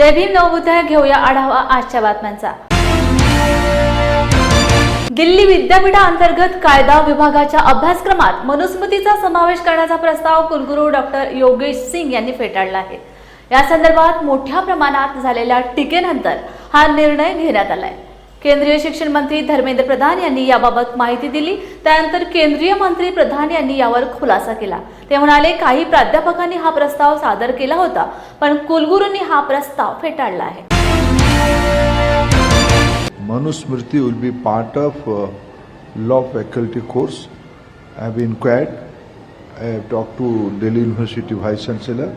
जय भीम नवबुद्ध घेऊया आढावा आजच्या बातम्यांचा। दिल्ली विद्यापीठाअंतर्गत कायदा विभागाच्या अभ्यासक्रमात मनुस्मृतीचा समावेश करण्याचा प्रस्ताव कुलगुरू डॉक्टर योगेश सिंग यांनी फेटाळला आहे। या संदर्भात मोठ्या प्रमाणात झालेल्या टीकेनंतर हा निर्णय घेण्यात आलाय। केंद्रीय शिक्षण मंत्री धर्मेंद्र प्रधान यांनी याबाबत माहिती दिली। त्यानंतर केंद्रीय मंत्री प्रधान यांनी यावर खुलासा केला। ते म्हणाले, काही प्राध्यापकांनी हा प्रस्ताव सादर केला होता, पण कुलगुरूंनी हा प्रस्ताव फेटाळला आहे। Manusmriti will be part of law faculty course. I have inquired. I have talked to Delhi University Vice Chancellor,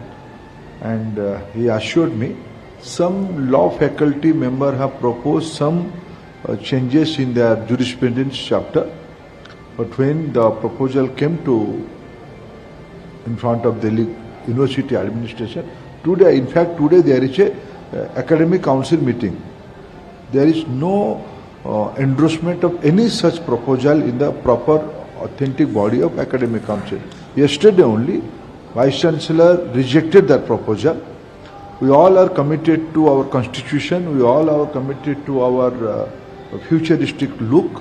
and he assured me some law faculty member have proposed some changes in their jurisprudence chapter. But when the proposal came to in front of Delhi University administration, today, in fact, today there is a academic council meeting. There is no endorsement of any such proposal in the proper authentic body of academic council. Yesterday only, Vice Chancellor rejected that proposal. We all are committed to our constitution. We all are committed to our futuristic look,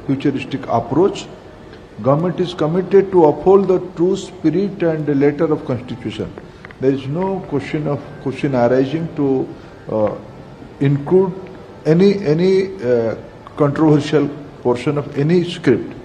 futuristic approach. Government is committed to uphold the true spirit and the letter of constitution. There is no question arising to include any controversial portion of any script.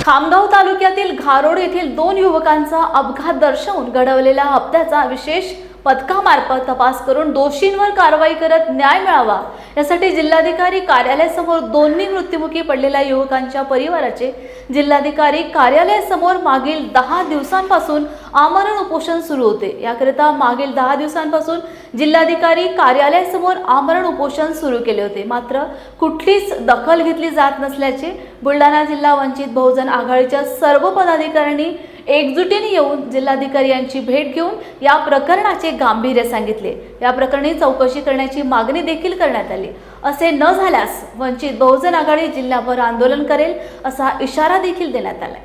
Khamgaon तालुक्यातील घारोड येथील 2 युवकांचा अपघात दर्शवून घडवलेल्या हप्त्याचा विशेष पथकामार्फत तपास करून दोषींवर कारवाई करत न्याय मिळावा यासाठी जिल्हाधिकारी कार्यालयासमोर दोन्ही मृत्युमुखी पडलेल्या युवकांच्या परिवाराचे जिल्हाधिकारी कार्यालयासमोर मागील 10 दिवसांपासून आमरण उपोषण सुरू होते। याकरिता मागील 10 दिवसांपासून जिल्हाधिकारी कार्यालयासमोर आमरण उपोषण सुरू केले होते, मात्र कुठलीच दखल घेतली जात नसल्याचे बुलढाणा जिल्हा वंचित बहुजन आघाडीच्या सर्व पदाधिकाऱ्यांनी एकजुटीने येऊन जिल्हाधिकारी यांची भेट घेऊन या प्रकरणाचे गांभीर्य सांगितले। या प्रकरणी चौकशी करण्याची मागणी देखील करण्यात आली। असे न झाल्यास वंचित बहुजन आघाडी जिल्हाभर आंदोलन करेल असा इशारा देखील देण्यात आला।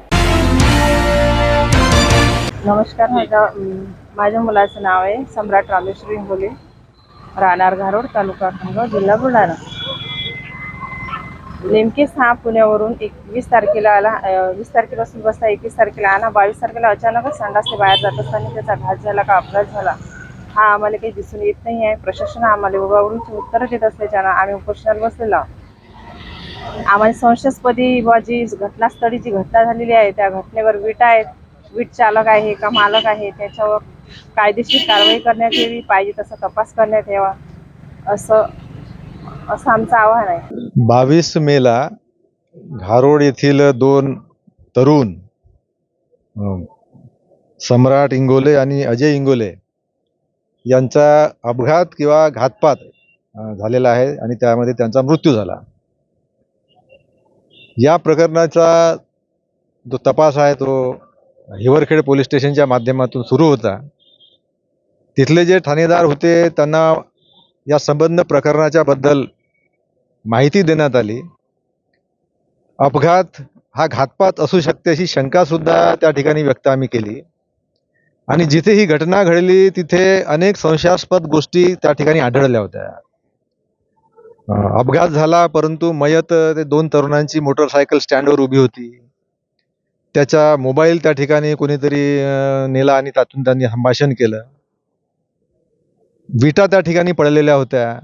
नमस्कार, माझ्या मुलाचं नाव आहे सम्राट रामेश्वर इंगोले, राहणार घारोड, तालुका खामगाव, जिल्हा बुलढाणा। नेमकेच हा पुण्यावरून 20 तारखेला आला। 20 तारखेपासून बसला, 21 तारखेला आला। 22 तारखेला अचानकच संडासने बाहेर जात असताना त्याचा घात झाला का अपघात झाला हा आम्हाला काही दिसून येत नाही आहे। प्रशासन आम्हाला उगावरून उत्तर देत असल्याच्यानं आम्ही उपोषणाला बसलेलो आहोत। आम्हाला संशयास्पदी जी घटनास्थळी जी घटना झालेली आहे त्या घटनेवर वीट चालक आहे का मालक आहे त्याच्यावर कायदेशीर कारवाई करण्यात यावी, पाहिजे तसा तपास करण्यात यावा असं आमचं आव्हान आहे। 22 मेला घारोड येथील 2 तरुण सम्राट इंगोले आणि अजय इंगोले यांचा अपघात किंवा घातपात झालेला आहे आणि त्यामध्ये त्यांचा मृत्यू झाला। या प्रकरणाचा जो तपास आहे तो हिवरखेड पोलीस स्टेशनच्या माध्यमातून सुरू होता। तिथले जे ठाणेदार होते त्यांना या संबंध प्रकरणाच्या बद्दल माहिती देण्यात आली। अपघात हा घातपात असू शकते अशी शंका सुद्धा त्या ठिकाणी व्यक्त आम्ही केली आणि जिथे ही घटना घडली तिथे अनेक संशयास्पद गोष्टी त्या ठिकाणी आढळल्या होत्या। अपघात झाला, परंतु मयत ते 2 तरुणांची मोटरसायकल स्टँडवर उभी होती। त्याचा मोबाईल त्या ठिकाणी कोणीतरी नेला आणि त्यातून त्यांनी संभाषण केलं। विटा त्या ठिकाणी पडलेल्या होत्या,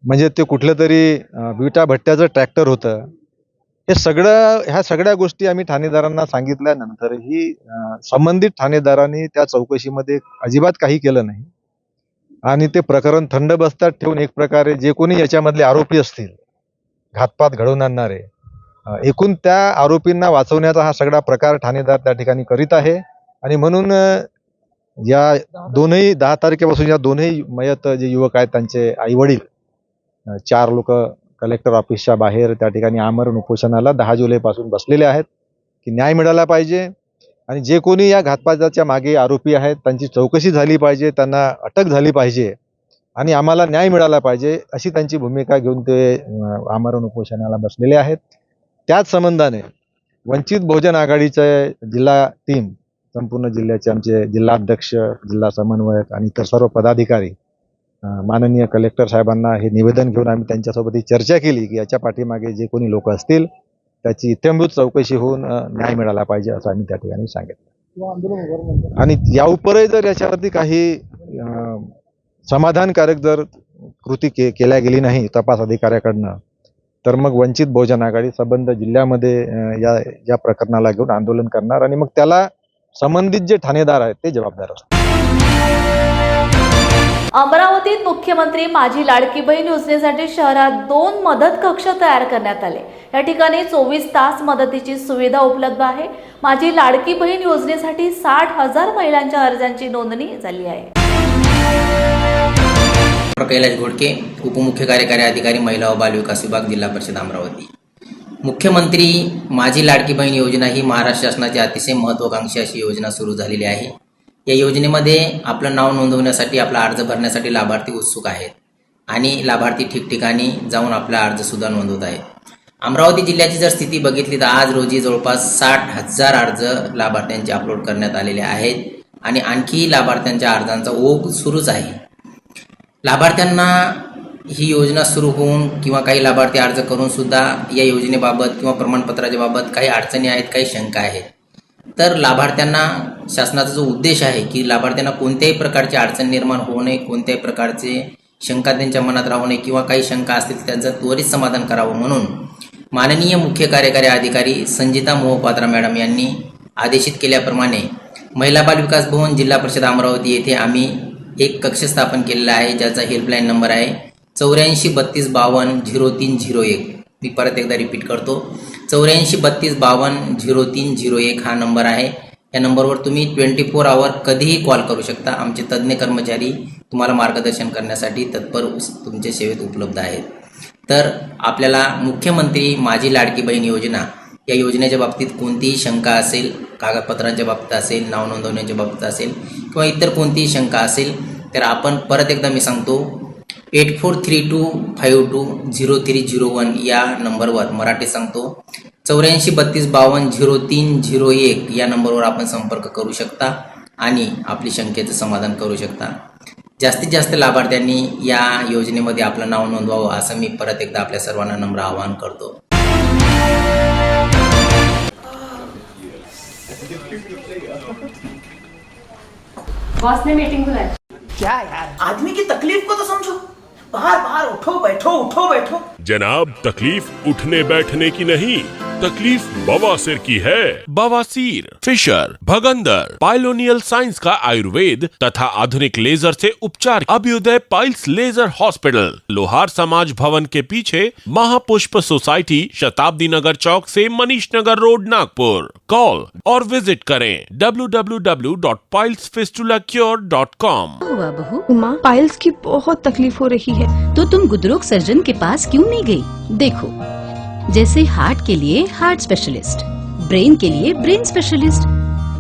म्हणजे ते कुठलं तरी विटा भट्ट्याचं ट्रॅक्टर होतं। ह्या सगळ्या गोष्टी आम्ही ठाणेदारांना सांगितल्यानंतरही संबंधित ठाणेदारांनी त्या चौकशीमध्ये अजिबात काही केलं नाही आणि ते प्रकरण थंड बस्त्यात ठेवून एक प्रकारे जे कोणी याच्यामधले आरोपी असतील घातपात घडवून आणणारे, एकूण त्या आरोपींना वाचवण्याचा हा सगळा प्रकार ठाणेदार त्या ठिकाणी करीत आहे। आणि म्हणून या 10 तारखेपासून या दोन्ही मयत जे युवक आहेत त्यांचे आई वडील 4 लोक कलेक्टर ऑफिसच्या बाहेर त्या ठिकाणी आमरण उपोषणाला 10 जुलैपासून बसलेले आहेत की न्याय मिळाला पाहिजे आणि जे कोणी या घातपाताच्या मागे आरोपी आहेत त्यांची चौकशी झाली पाहिजे, त्यांना अटक झाली पाहिजे आणि आम्हाला न्याय मिळाला पाहिजे अशी त्यांची भूमिका घेऊन ते आमरण उपोषणाला बसलेले आहेत। त्याच संबंधाने वंचित बहुजन आघाडीचे जिल्हा टीम संपूर्ण जिल्ह्याचे आमचे जिल्हाध्यक्ष, जिल्हा समन्वयक आणि इतर सर्व पदाधिकारी माननीय कलेक्टर साहेबांना हे निवेदन घेऊन आम्ही त्यांच्यासोबत ही चर्चा केली की याच्या पाठीमागे जे कोणी लोक असतील त्याची इत्यंभूत चौकशी होऊन न्याय मिळाला पाहिजे असं आम्ही त्या ठिकाणी सांगितलं. आणि याउपरही जर याच्यावरती काही समाधानकारक जर कृती केल्या गेली नाही तपास अधिकाऱ्याकडनं, तर मग वंचित बहुजन आघाडी संबंध जिल्ह्यामध्ये या प्रकरणाला घेऊन आंदोलन करणार आणि मग त्याला संबंधित जे ठाणेदार आहेत ते जबाबदार असतात. अमरावतीत मुख्यमंत्री माझी लाडकी बहीण योजनेसाठी शहरात 2 मदत कक्ष तयार करण्यात आले. या ठिकाणी 24 तास मदतीची सुविधा उपलब्ध आहे. माझी लाडकी बहीण योजनेसाठी 60,000 महिलांच्या अर्जांची नोंदणी झाली आहे. कैलाश घोडके, उपमुख्य कार्यकारी अधिकारी महिला व बाल विकास विभाग, जिल्हा परिषद अमरावती. मुख्यमंत्री माझी लाडकी बहीण योजना ही महाराष्ट्र शासनाची अतिशय महत्त्वाकांक्षी अशी योजना सुरू झालेली आहे. या योजनेमध्ये आपलं नाव नोंदवण्यासाठी, आपला अर्ज भरण्यासाठी लाभार्थी उत्सुक आहेत आणि लाभार्थी ठिकठिकाणी जाऊन आपला अर्जसुद्धा नोंदवत आहेत. अमरावती जिल्ह्याची जर स्थिती बघितली तर आज रोजी जवळपास 60,000 अर्ज लाभार्थ्यांचे अपलोड करण्यात आलेले आहेत आणि आणखी लाभार्थ्यांच्या अर्जांचा ओघ सुरूच आहे. लाभार्थ्यांना ही योजना सुरू होऊन किंवा काही लाभार्थी अर्ज करून सुद्धा या योजनेबाबत किंवा प्रमाणपत्राच्या बाबत काही अडचणी आहेत, काही शंका आहेत. तर लाभार्थ्यांना शासनाचा जो उद्देश आहे की लाभार्थ्यांना कोणत्याही प्रकारची अडचण निर्माण होऊ नये, कोणत्याही प्रकारचे शंका त्यांच्या मनात राहू नये किंवा काही शंका असतील त्यांचं त्वरित समाधान करावं म्हणून माननीय मुख्य कार्यकारी अधिकारी संजिता मोहपात्रा मॅडम यांनी आदेशित केल्याप्रमाणे महिला बाल विकास भवन, जिल्हा परिषद अमरावती येथे आम्ही एक कक्ष स्थापन केलेला आहे, ज्याचा हेल्पलाईन नंबर आहे 84 32 52 0301. मी परत एकदा रिपीट करतो, 84 32 52 0301 हा नंबर आहे. या नंबरवर तुम्ही 24 आवर कधीही कॉल करू शकता. आमचे तज्ज्ञ कर्मचारी तुम्हाला मार्गदर्शन करण्यासाठी तत्पर तुमच्या सेवेत उपलब्ध आहेत. तर आपल्याला मुख्यमंत्री माझी लाडकी बहीण योजना या योजनेच्या बाबतीत कोणतीही शंका असेल, कागदपत्रांच्या बाबतीत असेल, नाव नोंदवण्याच्या बाबतीत असेल किंवा इतर कोणतीही शंका असेल तर आपण परत एकदा मी सांगतो 8432520301 या नंबरवर, मराठी सांगतो 84 32 52 0301 या नंबरवर आपण संपर्क करू शकता आणि आपली शंकेचं समाधान करू शकता. जास्तीत जास्त लाभार्थ्यांनी या योजनेमध्ये आपलं नाव नोंदवावं असं मी परत एकदा आपल्या सर्वांना नम्र आवाहन करतो. बॉस ने मीटिंग बुलाई. क्या यार, आदमी की तकलीफ को तो समझो. बाहर बाहर उठो बैठो. जनाब, तकलीफ उठने बैठने की नहीं, तकलीफ बवासीर की है. बवासीर, फिशर, भगंदर, पाइलोनियल साइंस का आयुर्वेद तथा आधुनिक लेजर से उपचार. अभ्युदय पाइल्स लेजर हॉस्पिटल, लोहार समाज भवन के पीछे, महापुष्प सोसाइटी, शताब्दी नगर चौक से मनीष नगर रोड, नागपुर. कॉल और विजिट करें www.pilesfistulacure.com. हुआ बहू, माँ पाइल्स की बहुत तकलीफ हो रही है. तो तुम गुदरोग सर्जन के पास क्यों नहीं गई? देखो, जैसे हार्ट के लिए हार्ट स्पेशलिस्ट, ब्रेन के लिए ब्रेन स्पेशलिस्ट,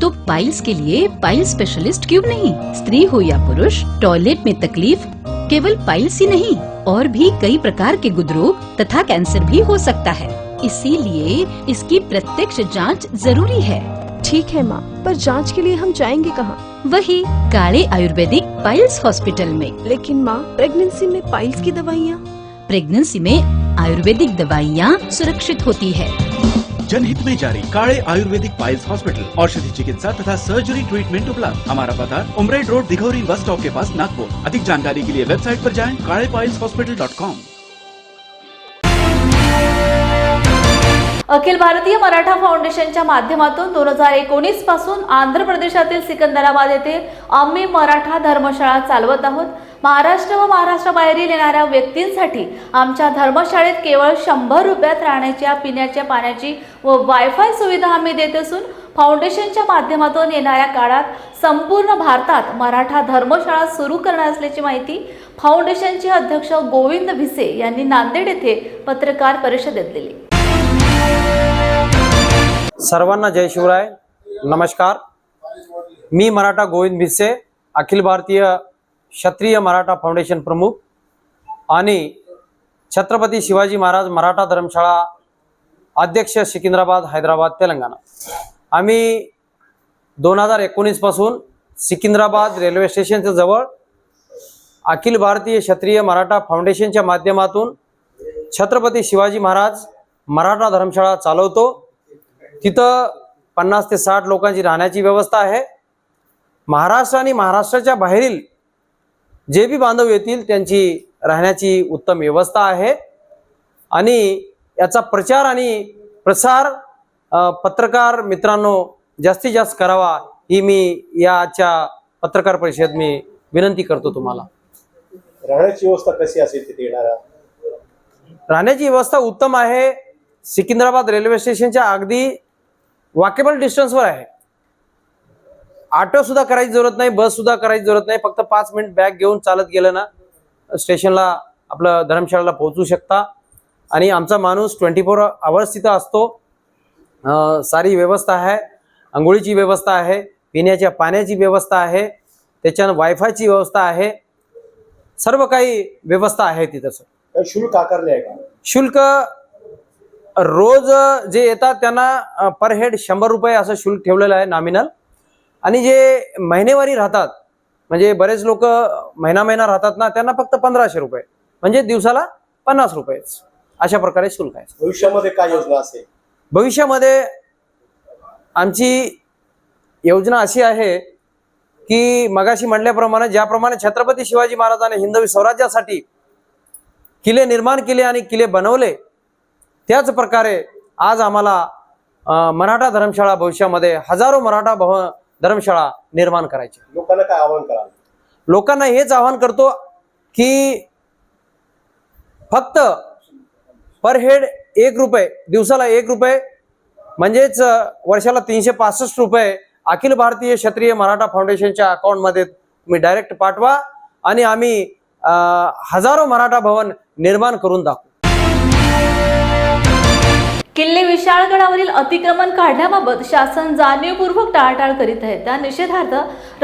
तो पाइल्स के लिए पाइल्स स्पेशलिस्ट क्यों नहीं? स्त्री हो या पुरुष, टॉयलेट में तकलीफ केवल पाइल्स ही नहीं और भी कई प्रकार के गुदरोग तथा कैंसर भी हो सकता है. इसीलिए इसकी प्रत्यक्ष जांच जरूरी है. ठीक है माँ, पर जांच के लिए हम जाएंगे कहाँ? वही काले आयुर्वेदिक पाइल्स हॉस्पिटल में. लेकिन माँ, प्रेगनेंसी में पाइल्स की दवाइयाँ? प्रेगनेंसी में आयुर्वेदिक दवाइयाँ सुरक्षित होती है. जनहित में जारी. काळे आयुर्वेदिक पाइल्स हॉस्पिटल, औषधि चिकित्सा तथा सर्जरी ट्रीटमेंट उपलब्ध. हमारा पता उमरेड रोड, दिघौरी बस स्टॉप के पास, नागपुर. अधिक जानकारी के लिए वेबसाइट पर जाएं kalepileshospital.com. अखिल भारतीय मराठा फाउंडेशनच्या माध्यमातून 2019 पासून आंध्र प्रदेशातील सिकंदराबाद येथे आम्ही मराठा धर्मशाळा चालवत आहोत. महाराष्ट्र व महाराष्ट्राबाहेरील येणाऱ्या व्यक्तींसाठी आमच्या धर्मशाळेत केवळ 100 रुपयात राहण्याच्या, पिण्याच्या पाण्याची व वायफाय सुविधा आम्ही देत असून फाउंडेशनच्या माध्यमातून येणाऱ्या काळात संपूर्ण भारतात मराठा धर्मशाळा सुरू करणार असल्याची माहिती फाउंडेशनचे अध्यक्ष गोविंद भिसे यांनी नांदेड येथे पत्रकार परिषदेत दिली. सर्वांना जय शिवराय, नमस्कार. मी मराठा गोविंद भिसे, अखिल भारतीय क्षत्रिय मराठा फाउंडेशन प्रमुख आणि छत्रपती शिवाजी महाराज मराठा धर्मशाळा अध्यक्ष, सिकंदराबाद, हैदराबाद, तेलंगणा. आम्ही 2019 पासून सिकंदराबाद रेल्वे स्टेशनच्या जवळ अखिल भारतीय क्षत्रिय मराठा फाउंडेशनच्या माध्यमातून छत्रपती शिवाजी महाराज मराठा धर्मशाळा चालवतो। तिथं 50 ते 60 लोकांची राहण्याची व्यवस्था आहे। महाराष्ट्र आणि महाराष्ट्राच्या बाहेरील जे बी बांधव येतील त्यांची राहण्याची उत्तम व्यवस्था आहे आणि याचा प्रचार आणि प्रसार पत्रकार मित्रांनो जास्तीत जास्त करावा ही मी याच्या पत्रकार परिषदेत मी विनंती करतो तुम्हाला। राहण्याची व्यवस्था कशी असेल तिथे येणारा? राहण्याची व्यवस्था उत्तम आहे। सिकंदराबाद रेल्वे स्टेशनच्या अगदी वॉकेबल डिस्टन्सवर आहे। ऑटो सुद्धा करायची जरूरत नाही, बस सुद्धा करायची जरूरत नाही। फक्त 5 मिनिट बॅग घेऊन चालत गेलं ना स्टेशनला आपलं धर्मशाळेला पोहोचू शकता आणि आमचा माणूस 24 आवर्स तिथं असतो। सारी व्यवस्था आहे, अंघोळीची व्यवस्था आहे, पिण्याच्या पाण्याची व्यवस्था आहे, त्याच्यानं वायफायची व्यवस्था आहे, सर्व काही व्यवस्था आहे तिथं सर। शुल्क आकारले आहे का? शुल्क रोज जे येतात त्यांना पर हेड 100 रुपये असं शुल्क ठेवलेलं आहे नॉमिनल आणि जे महिनेवारी राहतात म्हणजे बरेच लोक महिना राहतात ना त्यांना फक्त 1500 रुपये म्हणजे दिवसाला 50 रुपये अशा प्रकारे शुल्क आहे। भविष्यामध्ये काय योजना असेल? भविष्यामध्ये आमची योजना अशी आहे की मगाशी म्हटल्याप्रमाणे ज्याप्रमाणे छत्रपती शिवाजी महाराजांनी हिंदवी स्वराज्यासाठी किल्ले निर्माण केले आणि किल्ले बनवले त्याच प्रकारे आज आम्हाला मराठा धर्मशाळा भविष्यामध्ये हजारो मराठा धर्मशाळा निर्माण करायची। लोकांना काय आवाहन कराल? लोकांना हेच आवाहन करतो की फक्त पर हेड 1 रुपये दिवसाला 1 रुपये म्हणजेच वर्षाला 365 रुपये अखिल भारतीय क्षत्रिय मराठा फाउंडेशनच्या अकाउंटमध्ये तुम्ही डायरेक्ट पाठवा आणि आम्ही हजारो मराठा भवन निर्माण करून दाखवू। किल्ले विशाळगडावरील अतिक्रमण काढण्याबाबत शासन जाणीवपूर्वक टाळाटाळ करीत आहे। त्या निषेधार्थ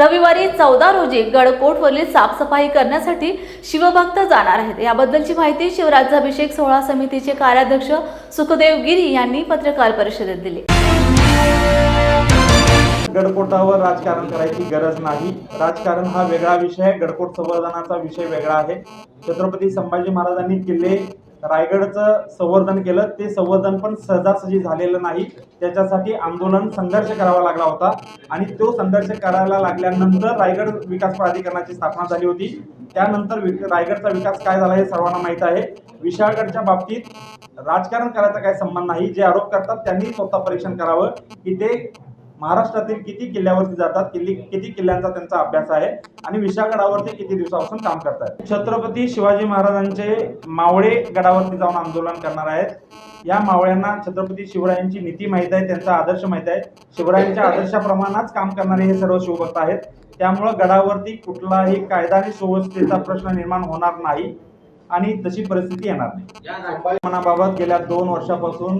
रविवारी 14 रोजी गडकोटवरील साफसफाई करण्यासाठी शिवभक्त जाणार आहेत। याबद्दलची माहिती शिवराज्याभिषेक सोहळा समितीचे कार्याध्यक्ष सुखदेव गिरी यांनी पत्रकार परिषदेत दिली। गडकोटावर राजकारण करायची गरज नाही। राजकारण हा वेगळा विषय आहे, गडकोट संवर्धनाचा विषय वेगळा आहे। छत्रपती संभाजी महाराजांनी किल्ले रायगडचं संवर्धन केलं, ते संवर्धन पण सहजासहजी झालेलं नाही। त्याच्यासाठी आंदोलन संघर्ष करावा लागला होता आणि तो संघर्ष करायला लागल्यानंतर रायगड विकास प्राधिकरणाची स्थापना झाली होती। त्यानंतर रायगडचा विकास काय झाला हे सर्वांना माहीत आहे। विशाळगडच्या बाबतीत राजकारण करायचा काही संबंध नाही। जे आरोप करतात त्यांनी स्वतः परीक्षण करावं की ते महाराष्ट्रातील किती किल्ल्यावरती जातात, किती किल्ल्यांचा त्यांचा अभ्यास आहे आणि विशाळगडावरती किती दिवसापासून काम करतात। छत्रपती शिवाजी महाराजांचे मावळे गडावरती जाऊन आंदोलन करणार आहेत। या मावळ्यांना छत्रपती शिवरायांची नीती माहीत आहे, त्यांचा आदर्श माहीत आहे। शिवरायांच्या आदर्शाप्रमाणेच काम करणारे हे सर्व शिवभक्त आहेत। त्यामुळे गडावरती कुठलाही कायदा आणि सुव्यवस्थेचा प्रश्न निर्माण होणार नाही आणि तशी परिस्थिती येणार नाही। मनाबाबत गेल्या 2 वर्षापासून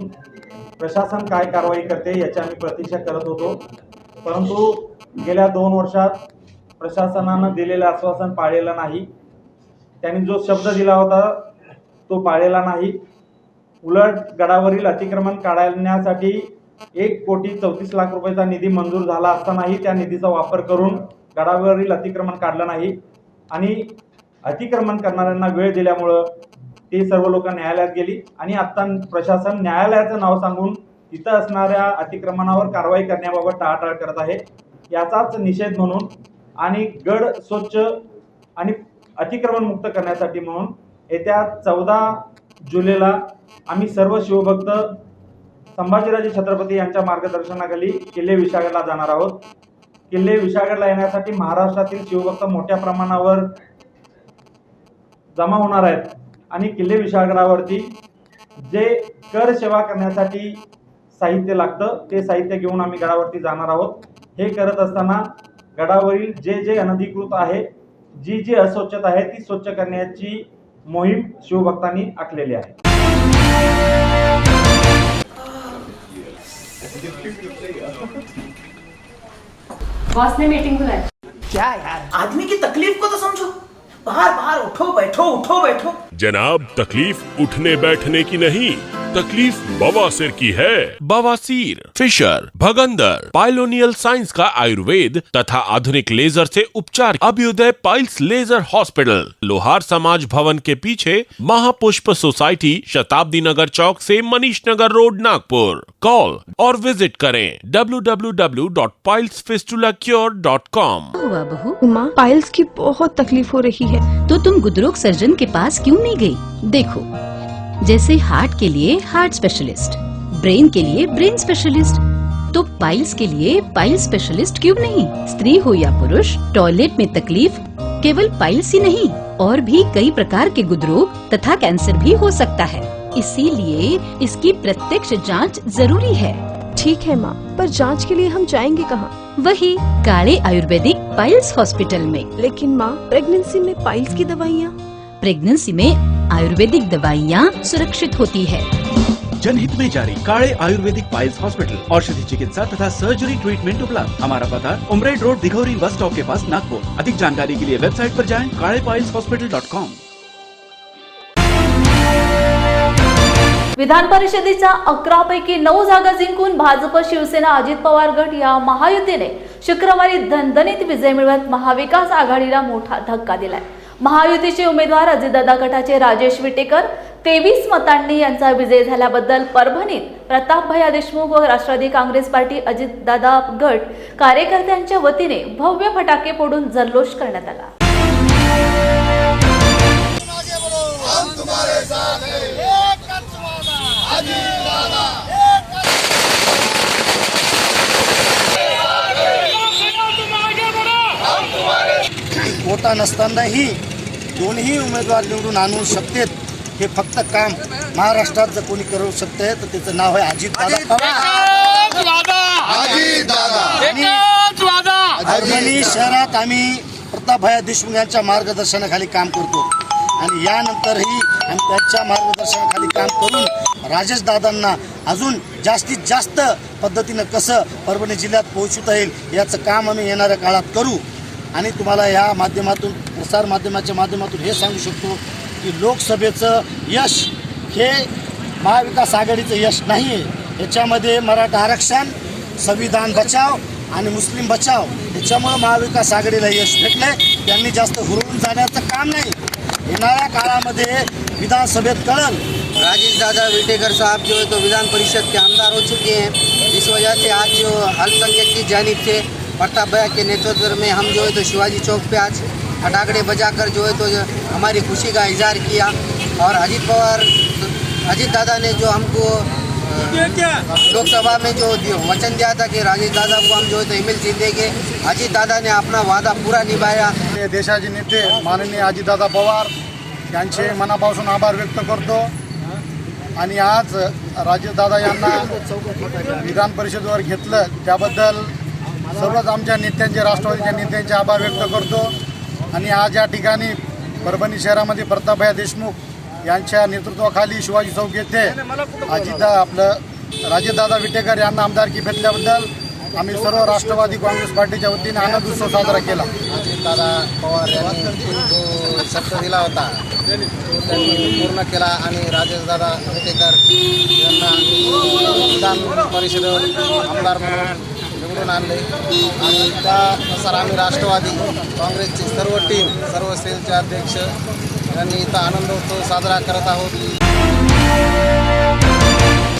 प्रशासन काय कारवाई करते याची आम्ही प्रतीक्षा करत होतो, परंतु गेल्या 2 वर्षात प्रशासनानं दिलेलं आश्वासन पाळलेलं नाही। त्यांनी जो शब्द दिला होता तो पाळलेला नाही। उलट गडावरील अतिक्रमण काढण्यासाठी 1,34,00,000 रुपयाचा निधी मंजूर झाला असतानाही त्या निधीचा वापर करून गडावरील अतिक्रमण काढलं नाही आणि अतिक्रमण करणाऱ्यांना वेळ दिल्यामुळं ते सर्व लोक न्यायालयात गेली आणि आता प्रशासन न्यायालयाचं नाव सांगून तिथं असणाऱ्या अतिक्रमणावर कारवाई करण्याबाबत टाळाटाळ करत आहे। याचाच निषेध म्हणून आणि गड स्वच्छ आणि अतिक्रमण मुक्त करण्यासाठी म्हणून येत्या 14 जुलैला आम्ही सर्व शिवभक्त संभाजीराजे छत्रपती यांच्या मार्गदर्शनाखाली किल्ले विशाळगडला जाणार आहोत। किल्ले विशाळगडला येण्यासाठी महाराष्ट्रातील शिवभक्त मोठ्या प्रमाणावर जमा होणार आहेत आणि किल्ले विशाळगडावरती जे कर सेवा करण्यासाठी साहित्य लागतं ते साहित्य घेऊन आम्ही गडावरती जाणार आहोत। हे करत असताना गडावरील जे अनधिकृत आहे, जी अस्वच्छता आहे ती स्वच्छ करण्याची मोहीम शिवभक्तांनी आखलेली आहे। बॉस ने मीटिंग बुलाई। क्या यार, आदमी की तकलीफ को तो समझो। बाहर बाहर उठो बैठो उठो बैठो। जनाब, तकलीफ उठने बैठने की नहीं तकलीफ बवासीर की है? बवासीर, फिशर, भगंदर, पाइलोनियल साइंस का आयुर्वेद तथा आधुनिक लेजर से उपचार। अभ्युदय पाइल्स लेजर हॉस्पिटल, लोहार समाज भवन के पीछे, महापुष्प सोसाइटी, शताब्दी नगर चौक से मनीष नगर रोड, नागपुर। कॉल और विजिट करें www.pilesfistulacure.com। हुआ बहू? माँ, पाइल्स की बहुत तकलीफ हो रही है। तो तुम गुदरोग सर्जन के पास क्यों नहीं गई? देखो, जैसे हार्ट के लिए हार्ट स्पेशलिस्ट, ब्रेन के लिए ब्रेन स्पेशलिस्ट, तो पाइल्स के लिए पाइल्स स्पेशलिस्ट क्यों नहीं? स्त्री हो या पुरुष, टॉयलेट में तकलीफ केवल पाइल्स ही नहीं, और भी कई प्रकार के गुदरोग तथा कैंसर भी हो सकता है। इसीलिए इसकी प्रत्यक्ष जांच जरूरी है। ठीक है माँ, पर जांच के लिए हम जाएंगे कहाँ? वही काले आयुर्वेदिक पाइल्स हॉस्पिटल में। लेकिन माँ, प्रेगनेंसी में पाइल्स की दवाइयाँ? प्रेगनेंसी में आयुर्वेदिक दवाइयाँ सुरक्षित होती है। जनहित में जारी। काळे आयुर्वेदिक पाइल्स हॉस्पिटल, औषधि चिकित्सा तथा सर्जरी ट्रीटमेंट उपलब्ध। हमारा पता उमरेड रोड, दिघौरी बस स्टॉप के पास, नागपुर। अधिक जानकारी के लिए वेबसाइट पर जाएं kalepailshospital.com। विधान परिषदेच्या 11 पैकी 9 जागा जिंकून भाजप, शिवसेना, अजित पवार गट या महायुतीने शुक्रवारी दणदणीत विजय मिळवत महाविकास आघाडीला मोठा धक्का दिलाय। महायुतीचे उमेदवार अजितदादा गटाचे राजेश विटेकर 23 मतांनी यांचा विजय झाल्याबद्दल परभणीत प्रतापभैया देशमुख व राष्ट्रवादी काँग्रेस पार्टी अजितदादा गट कार्यकर्त्यांच्या वतीने भव्य फटाके फोडून जल्लोष करण्यात आला। कोटा नसतानाही दोन्ही उमेदवार निवडून आणू शकतात, हे फक्त काम महाराष्ट्रात जर कोणी करू शकते तर त्याचं नाव आहे अजितदादा पवार। परभणी शहरात आम्ही प्रतापभैया देशमुख यांच्या मार्गदर्शनाखाली काम करतो आणि यानंतरही आम्ही त्यांच्या मार्गदर्शनाखाली काम करून राजेश दादांना अजून जास्तीत जास्त पद्धतीनं कसं परभणी जिल्ह्यात पोहोचवता येईल याचं काम आम्ही येणाऱ्या काळात करू। आणि तुम्हाला या माध्यमातून, प्रसार माध्यमाच्या माध्यमातून हे सांगू शकतो की लोकसभेचं यश हे महाविकास आघाडीचं यश नाही आहे। याच्यामध्ये मराठा आरक्षण, संविधान बचाव आणि मुस्लिम बचाव याच्यामुळे महाविकास आघाडीला यश भेटले। त्यांनी जास्त हुरळून जाण्याचं काम नाही। येणाऱ्या काळामध्ये विधानसभेत कळल। राजेश दादा विटेकर साहब जो है तो विधान परिषद के आमदार हो चुके हैं। इस वजह से आज जो अल्पसंख्यक की जानिब से प्रताप भैया के नेतृत्व में हम जो है तो शिवाजी चौक पे आज फटाकड़े बजाकर जो है तो हमारी खुशी का इजहार किया। और अजित दादा ने जो हमको लोकसभा में जो वचन दिया था कि राजेश दादा को हम जो है तो ईमेल सीट देंगे, अजित दादा ने अपना वादा पूरा निभाया। देशाचे नेते माननीय अजितदादा पवार यांचे मनापासून आभार व्यक्त करतो आणि आज राजेशदादा यांना विधान परिषदेवर घेतलं त्याबद्दल सर्वच आमच्या नेत्यांचे, राष्ट्रवादीच्या नेत्यांचे आभार व्यक्त करतो। आणि आज या ठिकाणी परभणी शहरामध्ये प्रतापभैया देशमुख यांच्या नेतृत्वाखाली शिवाजी चौक येथे राजेशदादा विटेकर यांना आमदारकी भेटल्याबद्दल आम्ही सर्व राष्ट्रवादी काँग्रेस पार्टीच्या वतीने आनंद उत्सव साजरा केला। अजितदादा पवार यांनी जो शब्द दिला होता तो त्यांनी पूर्ण केला आणि राजेशदादा विटेकर यांना विधान परिषदेवर आमदार म्हणून निवडून आणले। आणि त्यानुसार आम्ही राष्ट्रवादी काँग्रेसची सर्व टीम, सर्व सेलचे अध्यक्ष यांनी इथं आनंदोत्सव साजरा करत आहोत।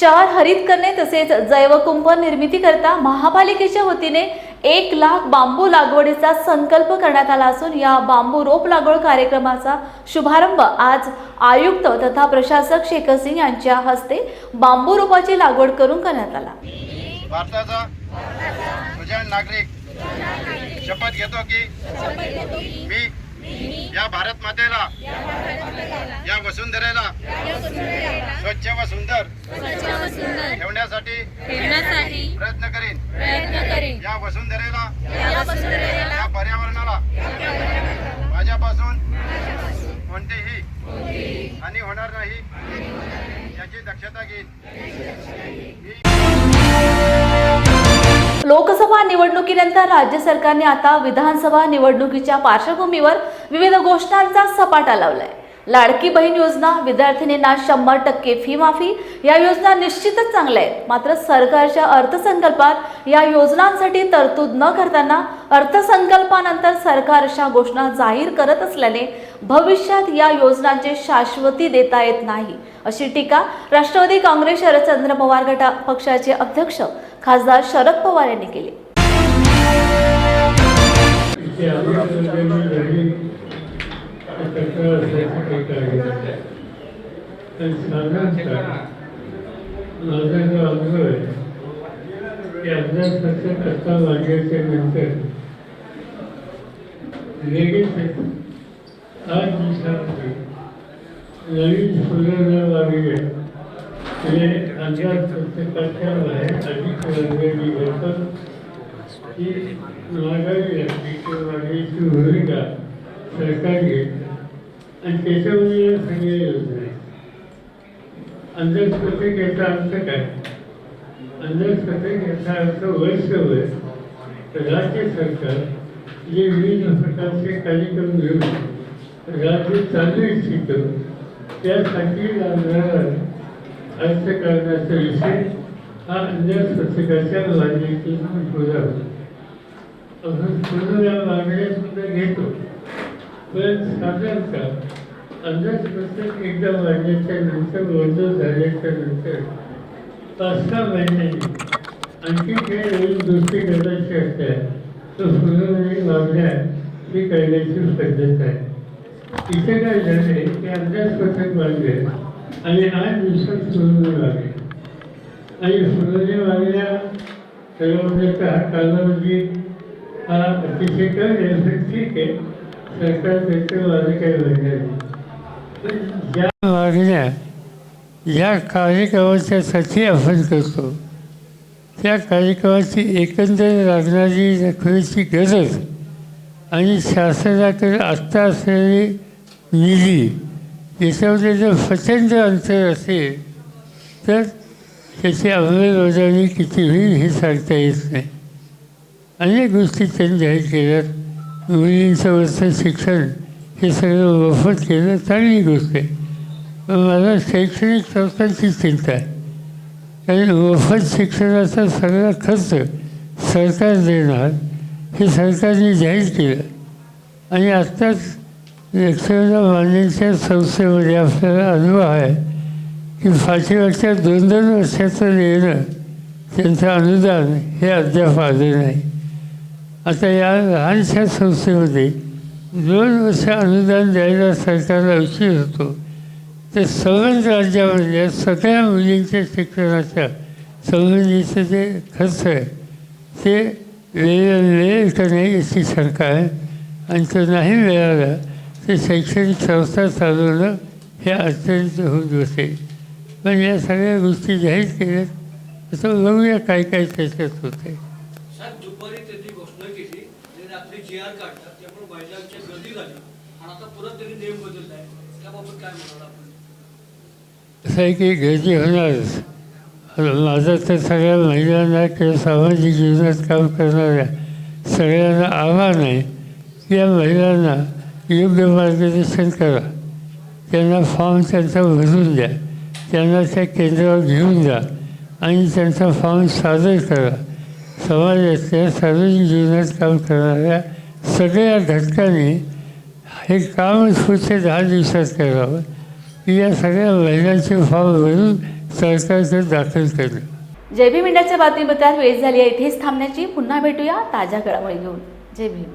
4 हरित करणे तसेच जैवकुंभ निर्मिती करता महापालिकेच्या वतीने 1 लाख बांबू लागवडीचा संकल्प करण्यात आला असून या बांबू रोप लागवड कार्यक्रमाचा शुभारंभ आज आयुक्त तथा प्रशासक शेखर सिंग यांच्या हस्ते बांबू रोपाची लागवड करून करण्यात आला। भारताचा सुजाण नागरिक शपथ घेतो की मी या भारत मातेला, या वसुंधरेला स्वच्छ व सुंदर ठेवण्यासाठी प्रयत्न करीन। या वसुंधरेला, या पर्यावरणाला माझ्यापासून कोणतीही हानी होणार नाही याची दक्षता घेईन। लोकसभा निवडणुकीनंतर राज्य सरकारने आता विधानसभा निवडणुकीच्या पार्श्वभूमीवर विविध घोषणांचा सपाटा लावलाय। लाडकी बहीण योजना, विद्यार्थिनींना 100% फी माफी या योजना निश्चितच चांगल्या आहेत. मात्र सरकारच्या अर्थसंकल्पात या योजनांसाठी तरतूद न करताना अर्थसंकल्पानंतर सरकार अशा घोषणा जाहीर करत असल्याने भविष्यात या योजनांची शाश्वती देता येत नाही, अशी टीका राष्ट्रवादी काँग्रेस शरदचंद्र पवार गट पक्षाचे अध्यक्ष खासदार शरद पवार यांनी केली. नवीन सुधारणा लागली आहे अंदाज पुस्तकाच्या बाहेर अधिक वर्गणी होतं की मागावी लागते किंवा मागणीची भूमिका सरकार घेतं आणि त्याच्यामध्ये सगळे योजना अंदाजपत्रक याचा अर्थ काय? अंदाजपत्रक याचा अर्थ वर्षभर राज्य सरकार जे विविध प्रकारचे कार्यक्रम घेऊन राज्य चालू इच्छितो त्यासाठी लागणारा अर्थकारणाचा विषय हा अंदाजपत्रकाच्या मागणीतून पुरावा. आपण पूर्ण या मागण्या सुद्धा घेतो, पण साधारणतः अंदाजपत्रक एकदा मांडल्याच्या नंतर मंजूर झाल्याच्या नंतर 5-6 महिन्यांनी आणखी काही नवीन गोष्टी करायच्या असतात तर पूर्णपणे मागण्या ही करण्याची पद्धत आहे. इथे काय झाले की अंदाजपत्रक मागले आणि 8 दिवसात सुरू लागले आणि सुरू मागण्या ठरवण्याचा कालावधी हा अतिशय कमी आहे. ठीक आहे, सरकार त्याचं माझं काही म्हणणार नाही, पण ज्या मागण्या ज्या कार्यक्रमाच्यासाठी आपण करतो त्या कार्यक्रमाची एकंदर लागणारी रकमेची गरज आणि शासनाकडे आत्ता असलेली निधी याच्यामध्ये जर प्रचंड अंतर असेल तर त्याची अंमलबजावणी किती होईल हे सांगता येत नाही. अनेक गोष्टी त्यांनी जाहीर केल्यात. मुलींचं वरचं शिक्षण हे सगळं मोफत केलं, चांगली गोष्ट आहे, पण मला शैक्षणिक संस्थांची चिंता आहे. कारण मोफत शिक्षणाचा सगळा खर्च सरकार देणार हे सरकारने जाहीर केलं आणि आत्ताच यक्षगान मान्यांच्या संस्थेमध्ये आपल्याला अनुभव आहे की पाठीमागच्या 2-2 वर्षाचं देणं त्यांचं अनुदान हे अद्याप आलं नाही. आता या लहानशा संस्थेमध्ये 2 वर्ष अनुदान द्यायला सरकारला उशीर होतो, तर संबंध राज्यामध्ये सगळ्या मुलींच्या शिक्षणाच्या संबंधीचं जे खर्च आहे ते वेळेवर का नाही याची शंका आहे आणि तो नाही मिळाला तर शैक्षणिक संस्था चालवणं हे अत्यंत होत बसेल. पण या सगळ्या गोष्टी जाहीर केल्यात असं बघूया काय काय त्याच्यात होते. दुपारी त्यांनी घोषणा केली, रात्री GR काढतात, त्यामुळे महिलांची गर्दी झाली आणि आता परत त्यांनी नियम बदलला आहे, त्याबाबत काय म्हणाल आपण? असं आहे की गर्दी होणारच. माझं तर सगळ्या महिलांना किंवा सामाजिक जीवनात काम करणाऱ्या सगळ्यांना आव्हान आहे की या महिलांना योग्य मार्गदर्शन करा, त्यांना फॉर्म त्यांचा भरून द्या, त्यांना त्या केंद्रावर घेऊन जा आणि त्यांचा फॉर्म सादर करा. समाजातल्या सार्वजनिक जीवनात काम करणाऱ्या सगळ्या घटकांनी हे काम पुढच्या 10 दिवसात करावं की या सगळ्या महिलांचे फॉर्म भरून सरकारकडे दाखल केलं. जय भीम इंडियाच्या बातमीपत्रात वेळ झाली आहे इथेच थांबण्याची. पुन्हा भेटूया ताज्या घडामोडी घेऊन. जय भीम.